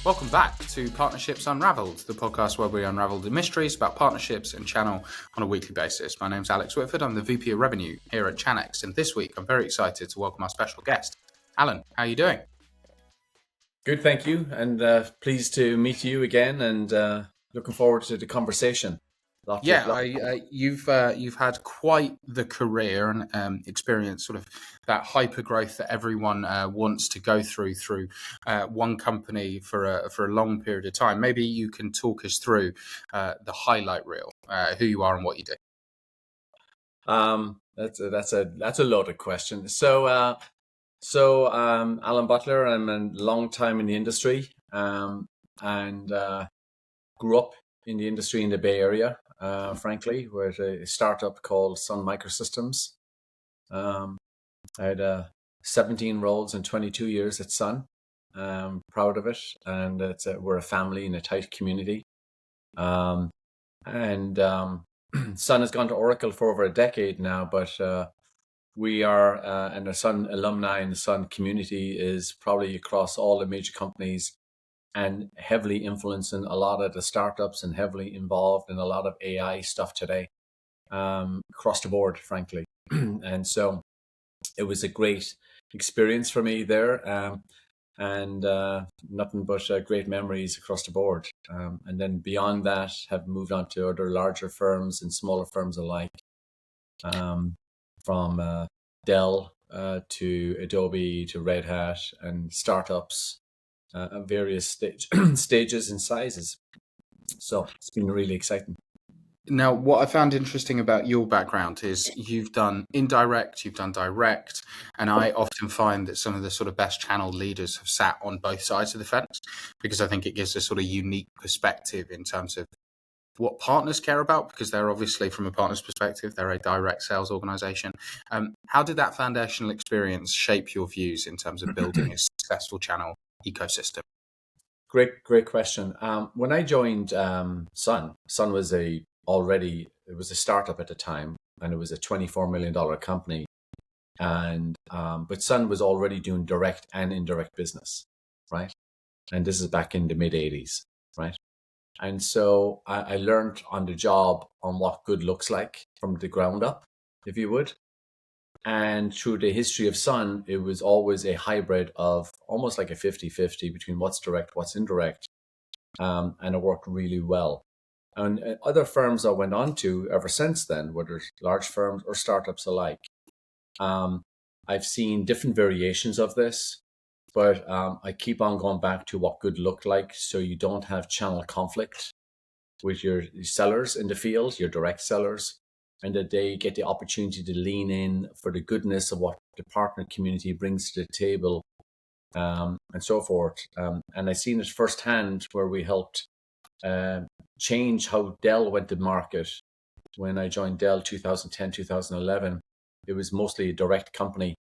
Welcome back to Partnerships Unraveled, the podcast where we unravel the mysteries about partnerships and channel on a weekly basis. My name's Alex Whitford. I'm the VP of Revenue here at Chanex, and this week I'm very excited to welcome our special guest, Alan. How are you doing? Good, thank you, and pleased to meet you again, and looking forward to the conversation. You've had quite the career and experience, sort of that hyper growth that everyone wants to go through one company for a long period of time. Maybe you can talk us through the highlight reel, who you are and what you do. That's a loaded question. Alan Butler. I'm a long time in the industry, and grew up in the industry in the Bay Area. Frankly, with a startup called Sun Microsystems. I had 17 roles in 22 years at Sun. Proud of it, and we're a family in a tight community. Sun has gone to Oracle for over a decade now, but we are, and the Sun alumni in the Sun community is probably across all the major companies and heavily influencing a lot of the startups and heavily involved in a lot of AI stuff today, across the board, frankly. And so it was a great experience for me there, and nothing but great memories across the board. And then beyond that, have moved on to other larger firms and smaller firms alike, from Dell to Adobe to Red Hat and startups at various stages and sizes. So it's been really exciting. Now, what I found interesting about your background is you've done indirect, you've done direct, and I often find that some of the sort of best channel leaders have sat on both sides of the fence, because I think it gives a sort of unique perspective in terms of what partners care about, because they're obviously, from a partner's perspective, they're a direct sales organization. How did that foundational experience shape your views in terms of building a successful channel ecosystem? Great question. When I joined Sun was it was a startup at the time, and it was a $24 million company. And but Sun was already doing direct and indirect business, right? And this is back in the mid 80s, right? And so I learned on the job on what good looks like from the ground up, if you would. And through the history of Sun, it was always a hybrid of almost like a 50-50 between what's direct, what's indirect. And it worked really well. And other firms I went on to ever since then, whether large firms or startups alike, I've seen different variations of this, but I keep on going back to what good looked like, so you don't have channel conflict with your sellers in the field, your direct sellers, and that they get the opportunity to lean in for the goodness of what the partner community brings to the table, and so forth. And I've seen it firsthand where we helped change how Dell went to market. When I joined Dell 2010, 2011, it was mostly a direct company.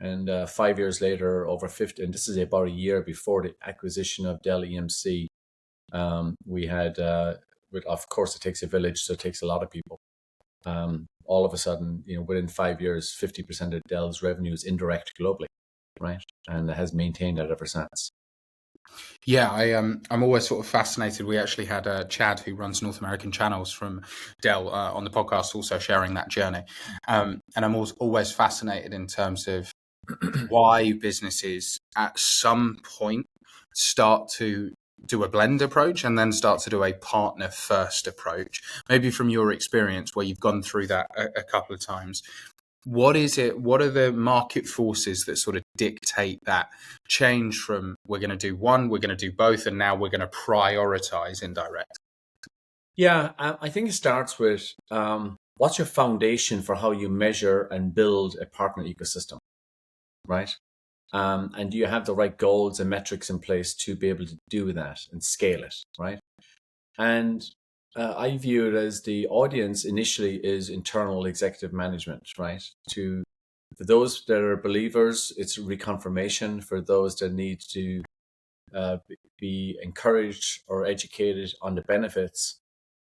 And 5 years later, over 50, and this is about a year before the acquisition of Dell EMC, we had, of course, it takes a village, so it takes a lot of people. All of a sudden, within 5 years, 50% of Dell's revenue is indirect globally, right? And it has maintained that ever since. Yeah, I'm always sort of fascinated. We actually had Chad, who runs North American channels from Dell, on the podcast, also sharing that journey. And I'm always fascinated in terms of why businesses at some point start to do a blend approach and then start to do a partner first approach. Maybe from your experience, where you've gone through that a couple of times, what is it? What are the market forces that sort of dictate that change from we're going to do one, we're going to do both, and now we're going to prioritize indirect? Yeah, I think it starts with what's your foundation for how you measure and build a partner ecosystem, right? And do you have the right goals and metrics in place to be able to do that and scale it, right? And I view it as the audience initially is internal executive management, right? For those that are believers, it's reconfirmation. For those that need to be encouraged or educated on the benefits,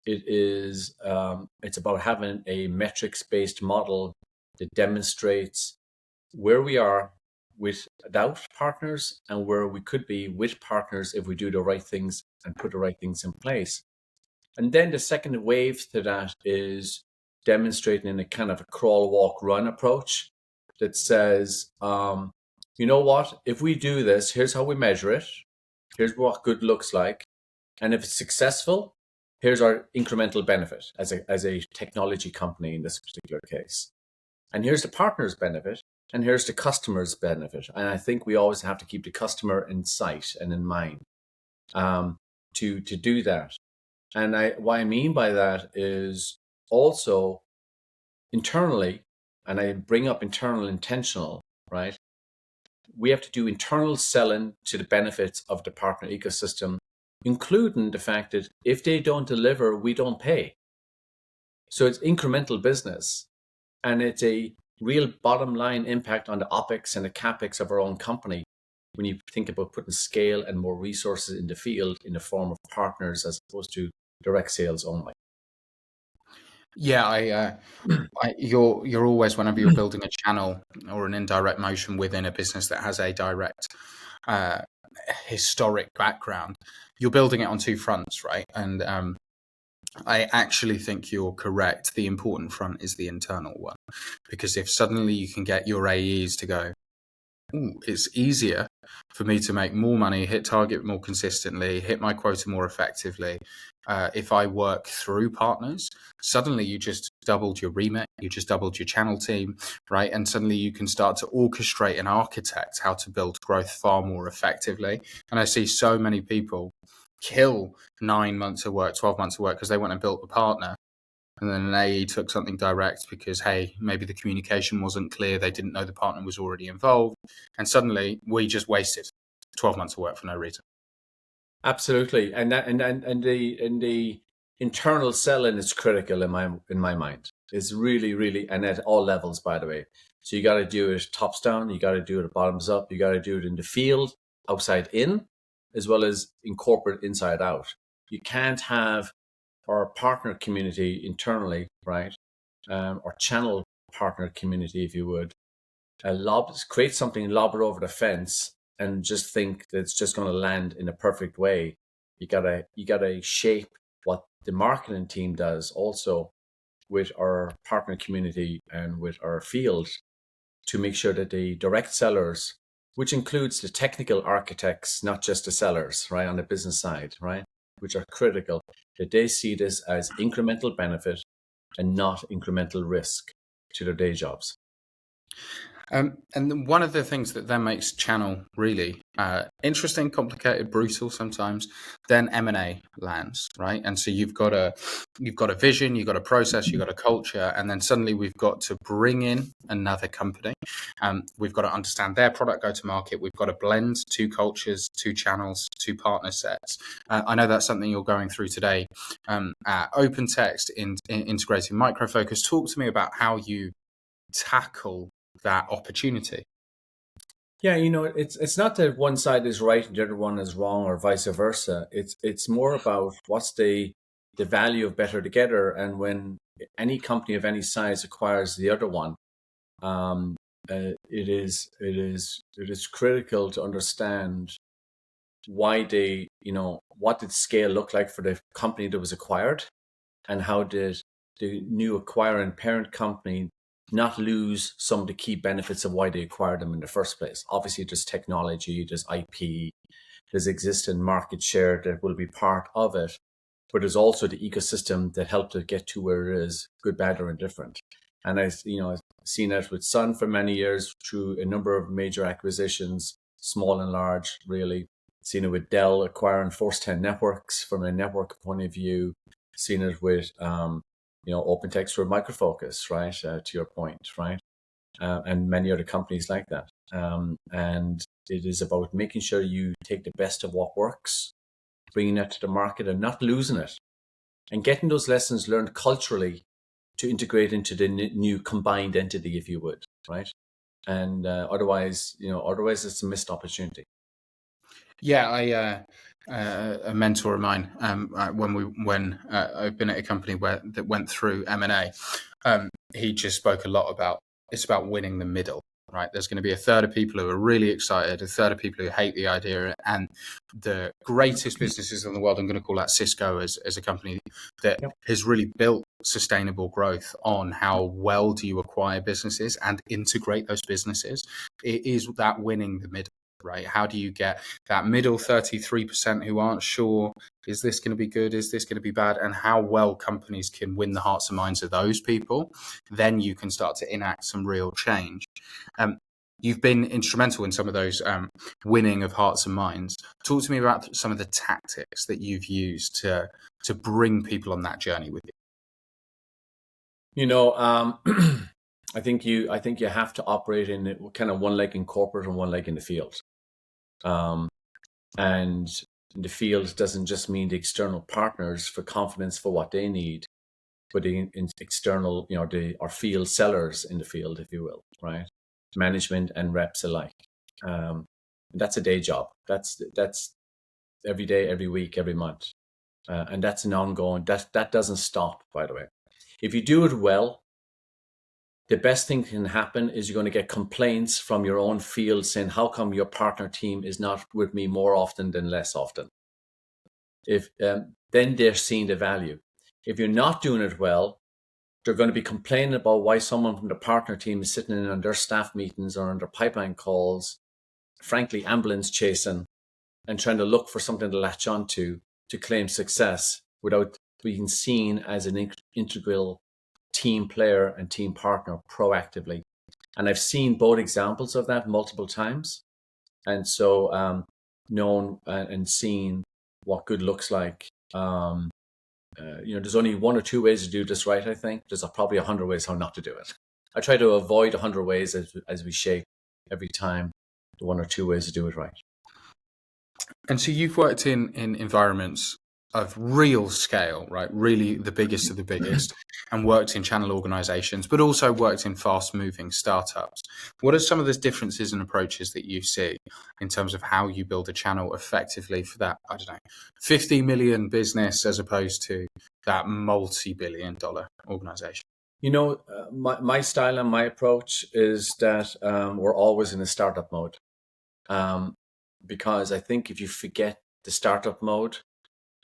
it's about having a metrics-based model that demonstrates where we are, without partners and where we could be with partners if we do the right things and put the right things in place. And then the second wave to that is demonstrating in a kind of a crawl, walk, run approach that says, you know what, if we do this, here's how we measure it. Here's what good looks like. And if it's successful, here's our incremental benefit as a technology company in this particular case. And here's the partner's benefit, and here's the customer's benefit. And I think we always have to keep the customer in sight and in mind to do that. And what I mean by that is also internally, and I bring up internal intentional, right? We have to do internal selling to the benefits of the partner ecosystem, including the fact that if they don't deliver, we don't pay. So it's incremental business, and it's a real bottom line impact on the OPEX and the CAPEX of our own company when you think about putting scale and more resources in the field in the form of partners as opposed to direct sales only. Yeah, you're always, whenever you're building a channel or an indirect motion within a business that has a direct historic background, you're building it on two fronts, right? And I actually think you're correct. The important front is the internal one, because if suddenly you can get your AEs to go, ooh, it's easier for me to make more money, hit target more consistently, hit my quota more effectively. If I work through partners, suddenly you just doubled your remit, you just doubled your channel team, right? And suddenly you can start to orchestrate and architect how to build growth far more effectively. And I see so many people kill 9 months of work, 12 months of work because they went and built a partner. And then an AE took something direct because, hey, maybe the communication wasn't clear. They didn't know the partner was already involved. And suddenly we just wasted 12 months of work for no reason. Absolutely. And the internal selling is critical in my mind. It's really, and at all levels, by the way. So you got to do it tops down. You got to do it bottoms up. You got to do it in the field, outside in, as well as in corporate inside out. You can't have our partner community internally, right? Or channel partner community, if you would, create something, lob it over the fence, and just think that it's just going to land in a perfect way. You gotta shape what the marketing team does also with our partner community and with our field to make sure that the direct sellers, which includes the technical architects, not just the sellers, right, on the business side, right, which are critical, that they see this as incremental benefit and not incremental risk to their day jobs. And one of the things that then makes channel really interesting, complicated, brutal sometimes, then M&A lands, right? And so you've got a vision, you've got a process, you've got a culture, and then suddenly we've got to bring in another company. We've got to understand their product, go to market. We've got to blend two cultures, two channels, two partner sets. I know that's something you're going through today at OpenText in integrating Micro Focus. Talk to me about how you tackle that opportunity. Yeah, it's not that one side is right and the other one is wrong, or vice versa. It's more about what's the value of better together. And when any company of any size acquires the other one, it is critical to understand why they, what did scale look like for the company that was acquired, and how did the new acquiring parent company not lose some of the key benefits of why they acquired them in the first place. Obviously, there's technology, there's IP, there's existing market share that will be part of it, but there's also the ecosystem that helped it get to where it is, good, bad, or indifferent. And I've seen that with Sun for many years through a number of major acquisitions, small and large, really. Seen it with Dell acquiring Force 10 Networks from a network point of view. Seen it with OpenText for Micro Focus, right? To your point, right? And many other companies like that. And it is about making sure you take the best of what works, bringing that to the market and not losing it, and getting those lessons learned culturally to integrate into the new combined entity, if you would, right? And otherwise it's a missed opportunity. Yeah, a mentor of mine, when I've been at a company that went through M&A, he just spoke a lot about, it's about winning the middle, right? There's going to be a third of people who are really excited, a third of people who hate the idea. And the greatest businesses in the world, I'm going to call that Cisco as a company that has really built sustainable growth on how well do you acquire businesses and integrate those businesses. It is that winning the middle, right? How do you get that middle 33% who aren't sure, is this going to be good? Is this going to be bad? And how well companies can win the hearts and minds of those people, then you can start to enact some real change. You've been instrumental in some of those winning of hearts and minds. Talk to me about some of the tactics that you've used to bring people on that journey with you. I think you have to operate in kind of one leg in corporate and one leg in the field. And the field doesn't just mean the external partners for confidence for what they need, but the external, our field sellers in the field, if you will, right? Management and reps alike. That's a day job. That's every day, every week, every month. And that's an ongoing, that doesn't stop, by the way. If you do it well, the best thing that can happen is you're going to get complaints from your own field saying, how come your partner team is not with me more often than less often? If then they're seeing the value. If you're not doing it well, they're going to be complaining about why someone from the partner team is sitting in on their staff meetings or on their pipeline calls, frankly, ambulance chasing and trying to look for something to latch onto to claim success without being seen as an integral team player and team partner proactively. And I've seen both examples of that multiple times. And so known and seen what good looks like. There's only one or two ways to do this right, I think. There's probably 100 ways how not to do it. I try to avoid 100 ways as we shape every time the one or two ways to do it right. And so you've worked in environments of real scale, right? Really the biggest of the biggest, and worked in channel organizations, but also worked in fast moving startups. What are some of the differences and approaches that you see in terms of how you build a channel effectively for that, 50 million business as opposed to that multi-billion-dollar organization? My style and my approach is that we're always in a startup mode. Because I think if you forget the startup mode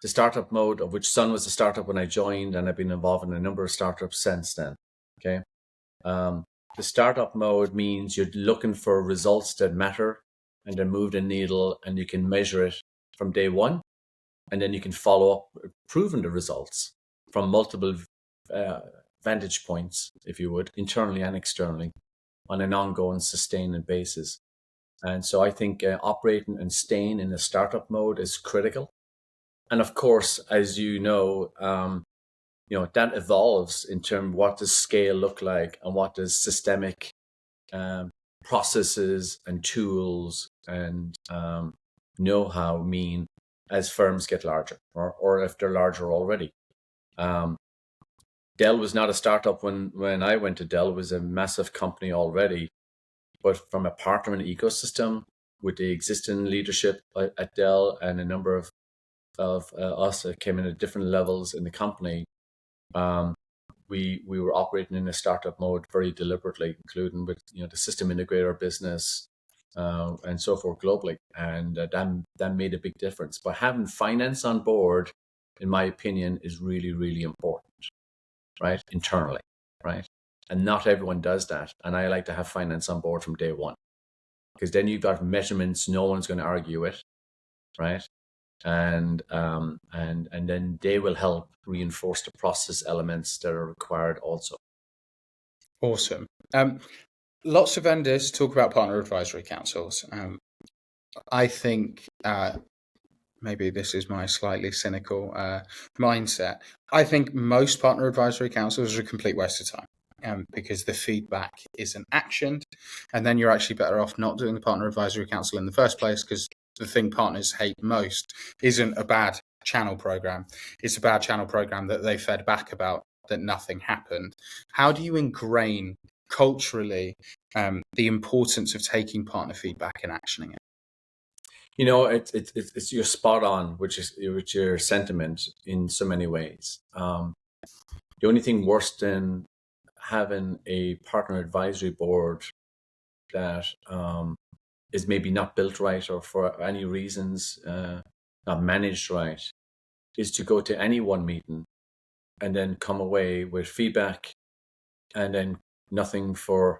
of which Sun was a startup when I joined, and I've been involved in a number of startups since then. Okay. The startup mode means you're looking for results that matter and then move the needle, and you can measure it from day one. And then you can follow up proving the results from multiple vantage points, if you would, internally and externally, on an ongoing, sustaining basis. And so I think operating and staying in the startup mode is critical. And of course, as you know, that evolves in terms of what does scale look like and what does systemic processes and tools and know-how mean as firms get larger, or if they're larger already. Dell was not a startup when I went to Dell. It was a massive company already. But from a partner and ecosystem with the existing leadership at Dell and a number of us that came in at different levels in the company, we were operating in a startup mode very deliberately, including with the system integrator business and so forth globally, and that made a big difference. But having finance on board, in my opinion, is really, really important, right? Internally, right? And not everyone does that. And I like to have finance on board from day one, because then you've got measurements no one's going to argue with, right? And then they will help reinforce the process elements that are required also. Awesome. Lots of vendors talk about partner advisory councils. I think maybe this is my slightly cynical mindset. I think most partner advisory councils are a complete waste of time. Because the feedback isn't actioned, and then you're actually better off not doing the partner advisory council in the first place, because the thing partners hate most isn't a bad channel program. It's a bad channel program that they fed back about that nothing happened. How do you ingrain culturally the importance of taking partner feedback and actioning it? It's you're spot on, which is your sentiment in so many ways. The only thing worse than having a partner advisory board that is maybe not built right or for any reasons not managed right, is to go to any one meeting and then come away with feedback and then nothing for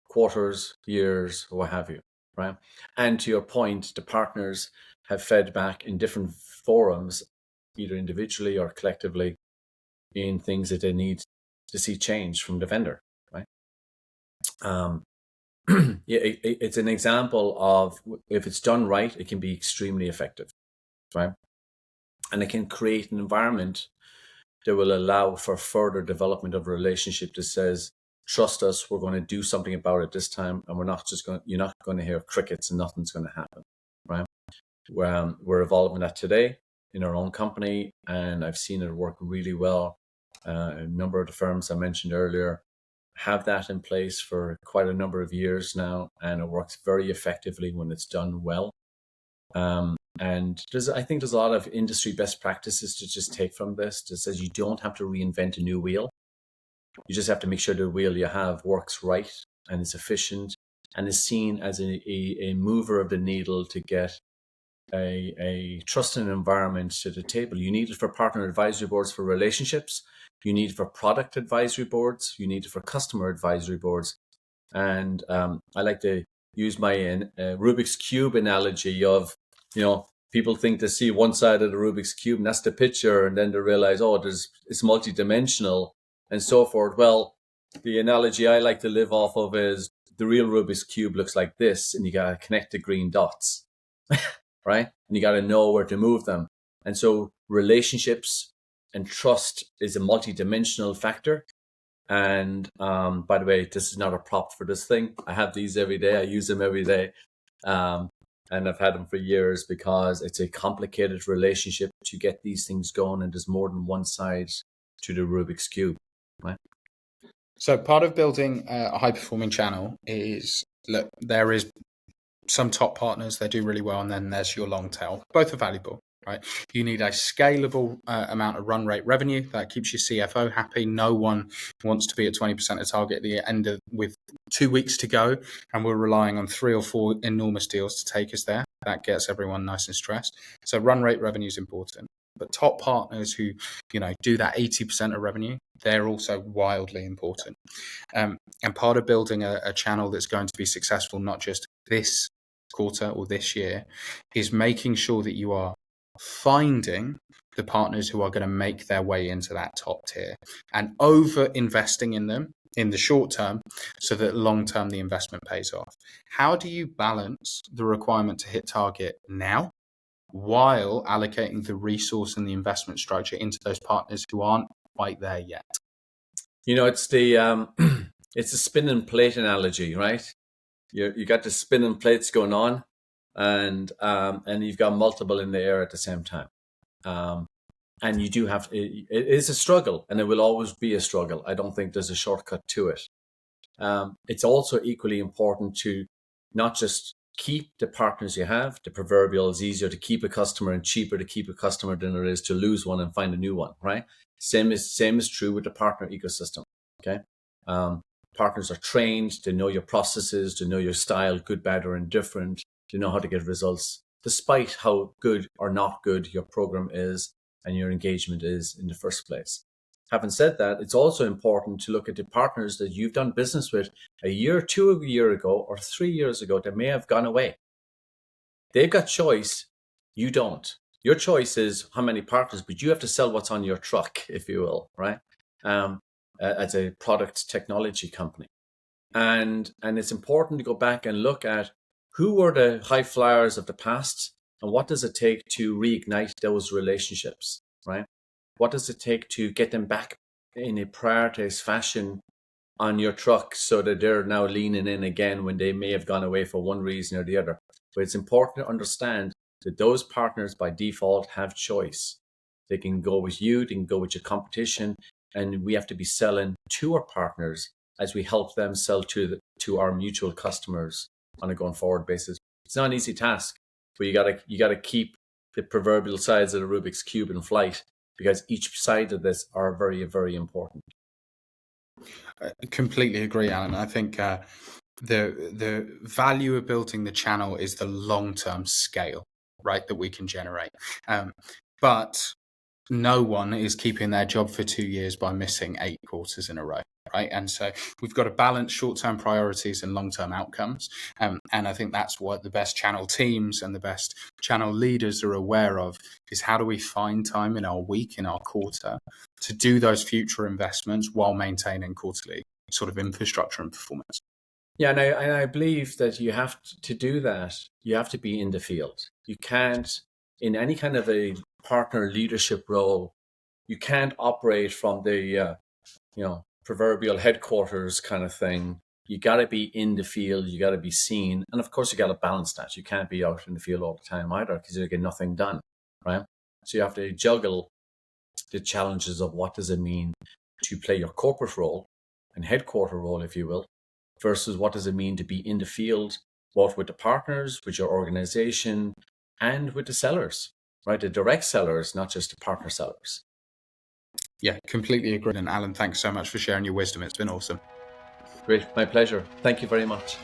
quarters, years, or what have you, right? And to your point, the partners have fed back in different forums, either individually or collectively, in things that they need to see change from the vendor, right? Yeah, it's an example of, if it's done right, it can be extremely effective, right? And it can create an environment that will allow for further development of a relationship that says, trust us, we're going to do something about it this time, and you're not going to hear crickets and nothing's going to happen, right? We're evolving that today in our own company, and I've seen it work really well. A number of the firms I mentioned earlier have that in place for quite a number of years now, and it works very effectively when it's done well. And I think there's a lot of industry best practices to just take from this that says you don't have to reinvent a new wheel. You just have to make sure the wheel you have works right and is efficient and is seen as a mover of the needle to get a trusted environment to the table. You need it for partner advisory boards for relationships. You need it for product advisory boards. You need it for customer advisory boards. And I like to use my Rubik's Cube analogy of, people think they see one side of the Rubik's Cube and that's the picture, and then they realize, it's multidimensional and so forth. Well, the analogy I like to live off of is the real Rubik's Cube looks like this, and you got to connect the green dots, right? And you got to know where to move them. And so relationships and trust is a multidimensional factor. And by the way, this is not a prop for this thing. I have these every day. I use them every day. And I've had them for years because it's a complicated relationship to get these things going, and there's more than one side to the Rubik's Cube, right? So part of building a high-performing channel is, look, there is some top partners, they do really well, and then there's your long tail. Both are valuable, right? You need a scalable amount of run rate revenue that keeps your CFO happy. No one wants to be at 20% of target at the end with 2 weeks to go, and we're relying on 3 or 4 enormous deals to take us there. That gets everyone nice and stressed. So run rate revenue is important. But top partners who, do that 80% of revenue, they're also wildly important. And part of building a channel that's going to be successful, not just this quarter or this year, is making sure that you are finding the partners who are going to make their way into that top tier and over investing in them in the short term so that long term the investment pays off. How do you balance the requirement to hit target now while allocating the resource and the investment structure into those partners who aren't quite there yet? It's the it's a spin and plate analogy, right? You got the spinning plates going on, and you've got multiple in the air at the same time. And you do have it is a struggle, and it will always be a struggle. I don't think there's a shortcut to it. It's also equally important to not just keep the partners you have. The proverbial is easier to keep a customer and cheaper to keep a customer than it is to lose one and find a new one, right? Same is true with the partner ecosystem. Okay. Partners are trained, they know your processes, they know your style, good, bad, or indifferent. They know how to get results, despite how good or not good your program is and your engagement is in the first place. Having said that, it's also important to look at the partners that you've done business with a year, 2 years ago, or 3 years ago that may have gone away. They've got choice, you don't. Your choice is how many partners, but you have to sell what's on your truck, if you will, right? As a product technology company. And it's important to go back and look at who were the high flyers of the past and what does it take to reignite those relationships, right? What does it take to get them back in a prioritized fashion on your truck so that they're now leaning in again when they may have gone away for one reason or the other? But it's important to understand that those partners by default have choice. They can go with you, they can go with your competition, and we have to be selling to our partners as we help them sell to our mutual customers on a going forward basis. It's not an easy task, but you gotta keep the proverbial sides of the Rubik's Cube in flight, because each side of this are very, very important. Completely agree, Alan. I think the value of building the channel is the long-term scale, right, that we can generate. But no one is keeping their job for 2 years by missing 8 quarters in a row, right? And so we've got to balance short-term priorities and long-term outcomes. And I think that's what the best channel teams and the best channel leaders are aware of, is how do we find time in our week, in our quarter, to do those future investments while maintaining quarterly sort of infrastructure and performance. Yeah, and I believe that you have to do that. You have to be in the field. You can't, in any kind of a partner leadership role, you can't operate from the proverbial headquarters kind of thing. You got to be in the field. You got to be seen, and of course, you got to balance that. You can't be out in the field all the time either, because you get nothing done, right? So you have to juggle the challenges of what does it mean to play your corporate role and headquarter role, if you will, versus what does it mean to be in the field, both with the partners, with your organization, and with the sellers, right? The direct sellers, not just the partner sellers. Yeah, completely agree. And Alan, thanks so much for sharing your wisdom. It's been awesome. Great. My pleasure. Thank you very much.